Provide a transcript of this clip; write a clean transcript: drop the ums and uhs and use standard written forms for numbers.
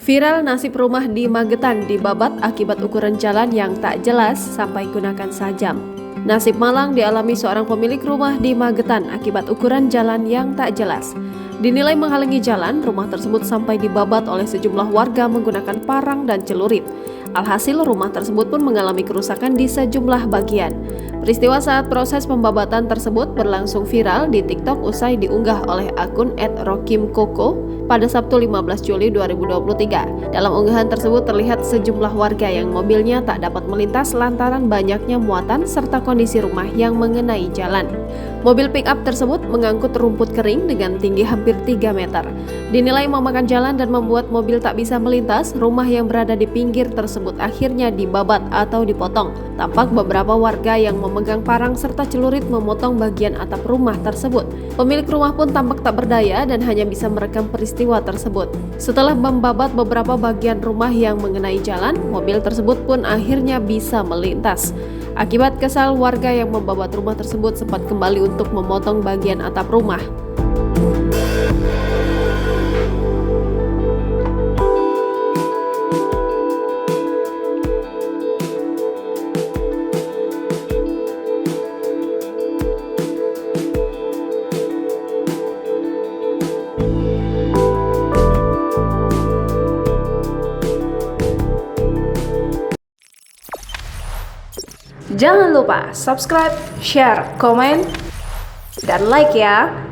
Viral nasib rumah di Magetan dibabat akibat ukuran jalan yang tak jelas sampai gunakan sajam. Nasib malang dialami seorang pemilik rumah di Magetan akibat ukuran jalan yang tak jelas. Dinilai menghalangi jalan, rumah tersebut sampai dibabat oleh sejumlah warga menggunakan parang dan celurit. Alhasil rumah tersebut pun mengalami kerusakan di sejumlah bagian. Peristiwa saat proses pembabatan tersebut berlangsung viral di TikTok usai diunggah oleh akun @rokimkoko pada Sabtu 15 Juli 2023. Dalam unggahan tersebut terlihat sejumlah warga yang mobilnya tak dapat melintas lantaran banyaknya muatan serta kondisi rumah yang mengenai jalan. Mobil pick-up tersebut mengangkut rumput kering dengan tinggi hampir 3 meter. Dinilai memakan jalan dan membuat mobil tak bisa melintas, rumah yang berada di pinggir tersebut akhirnya dibabat atau dipotong. Tampak beberapa warga yang memegang parang serta celurit memotong bagian atap rumah tersebut. Pemilik rumah pun tampak tak berdaya dan hanya bisa merekam peristiwa tersebut. Setelah membabat beberapa bagian rumah yang mengenai jalan, mobil tersebut pun akhirnya bisa melintas. Akibat kesal, warga yang membabat rumah tersebut sempat kembali untuk memotong bagian atap rumah. Jangan lupa subscribe, share, komen, dan like ya.